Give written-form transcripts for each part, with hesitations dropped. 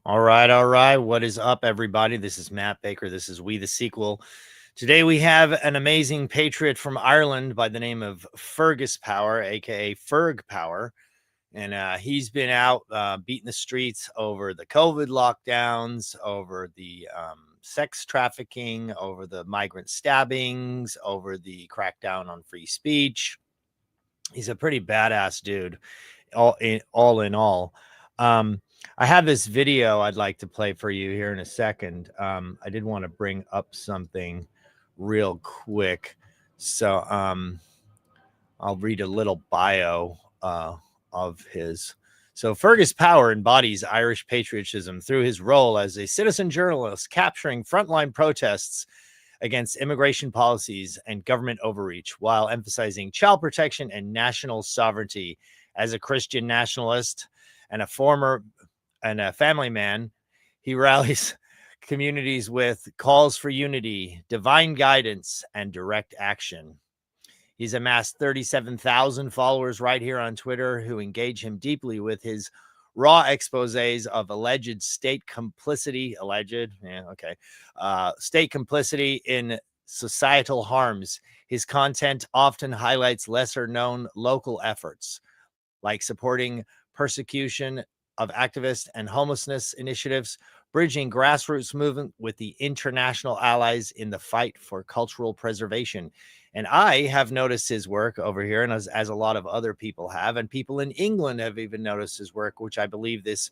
All right, all right. What is up, everybody? This is Matt Baker. This is We the Sequel. Today we have an amazing patriot from Ireland by the name of Fergus Power, aka Ferg Power, and he's been out beating the streets over the COVID lockdowns, over the sex trafficking, over the migrant stabbings, over the crackdown on free speech. He's a pretty badass dude, all in all. Um, I have this video I'd like to play for you here in a second. I did want to bring up something real quick. So I'll read a little bio of his. So Fergus Power embodies Irish patriotism through his role as a citizen journalist capturing frontline protests against immigration policies and government overreach while emphasizing child protection and national sovereignty. As a Christian nationalist and a family man, he rallies communities with calls for unity, divine guidance, and direct action. He's amassed 37,000 followers right here on Twitter who engage him deeply with his raw exposés of alleged state complicity, state complicity in societal harms. His content often highlights lesser known local efforts, like supporting persecution of activists and homelessness initiatives, bridging grassroots movement with the international allies in the fight for cultural preservation. And I have noticed his work over here, and as a lot of other people have, and people in England have even noticed his work, which I believe this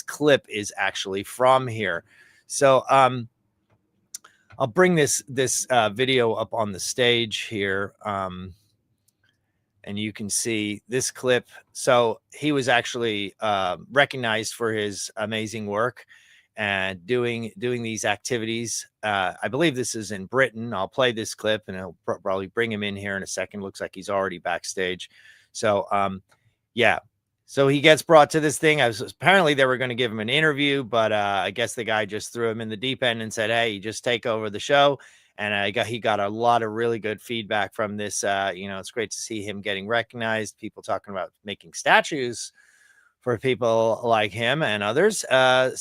clip is actually from here. So I'll bring this video up on the stage here. And you can see this clip. So he was actually recognized for his amazing work and doing these activities. I believe this is in Britain. I'll play this clip and I'll probably bring him in here in a second. Looks like he's already backstage. So yeah. So he gets brought to this thing. Apparently they were going to give him an interview, but I guess the guy just threw him in the deep end and said, "Hey, you just take over the show." And he got a lot of really good feedback from this. It's great to see him getting recognized. People talking about making statues for people like him and others.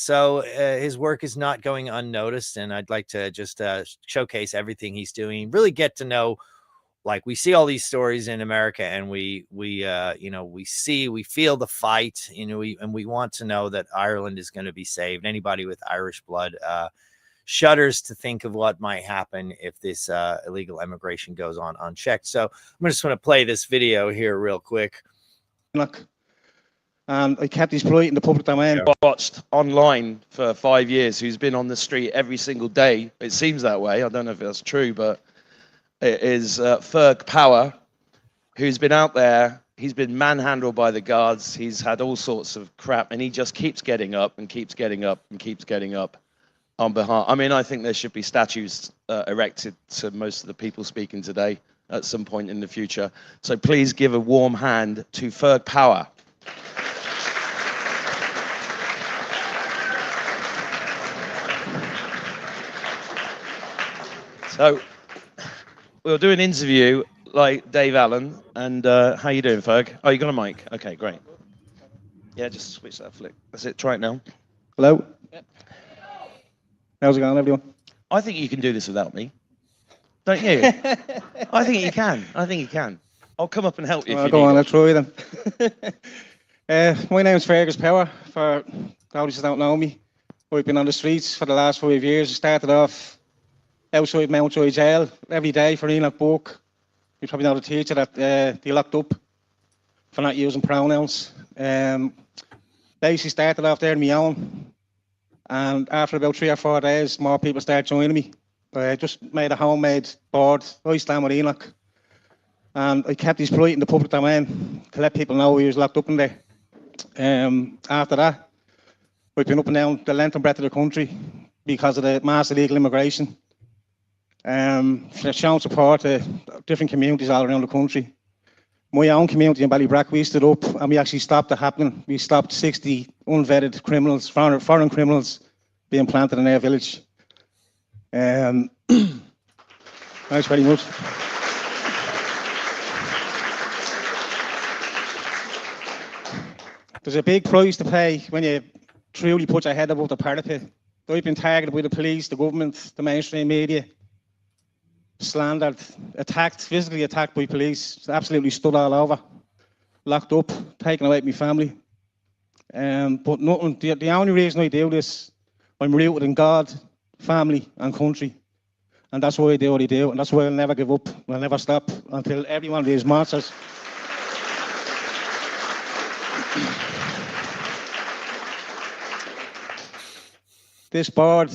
So his work is not going unnoticed. And I'd like to just showcase everything he's doing. Really get to know, like, we see all these stories in America, and we feel the fight, and we want to know that Ireland is going to be saved. Anybody with Irish blood shudders to think of what might happen if this illegal immigration goes on unchecked. So I'm just going to play this video here real quick. Look, and I kept his plight in the public domain. Watched online for 5 years, who's been on the street every single day. It seems that way. I don't know if that's true, but it is Ferg Power, who's been out there. He's been manhandled by the guards. He's had all sorts of crap, and he just keeps getting up and keeps getting up and keeps getting up. On behalf, I mean, I think there should be statues erected to most of the people speaking today at some point in the future. So please give a warm hand to Ferg Power. So we'll do an interview like Dave Allen. And how you doing, Ferg? Oh, you got a mic? Okay, great. Yeah, just switch that flick. That's it. Try it now. Hello. Yep. How's it going, everyone? I think you can do this without me. Don't you? I think you can. I think you can. I'll come up and help you if you go need on, it. I'll try then. My name is Fergus Power. For those who don't know me, I've been on the streets for the last 5 years. I started off outside Mountjoy Jail every day for Enoch Book. You probably know the teacher that they locked up for not using pronouns. Basically started off there on my own. And after about 3 or 4 days, more people started joining me. I just made a homemade board, I stand with Enoch. And I kept his plight in the public domain to let people know he was locked up in there. After that, we've been up and down the length and breadth of the country because of the mass illegal immigration. Shown support to different communities all around the country. My own community in Ballybrack, we stood up and we actually stopped it happening. We stopped 60 unvetted criminals, foreign criminals, being planted in our village. Thanks very much. There's a big price to pay when you truly puts your head above the parapet. I've been targeted by the police, the government, the mainstream media, slandered, attacked, physically attacked by police, absolutely stood all over, locked up, taken away from my family. But nothing, the only reason I do this, I'm rooted in God, family and country. And that's why I do what I do, and that's why I'll never give up, I'll never stop until every one of these monsters. This board,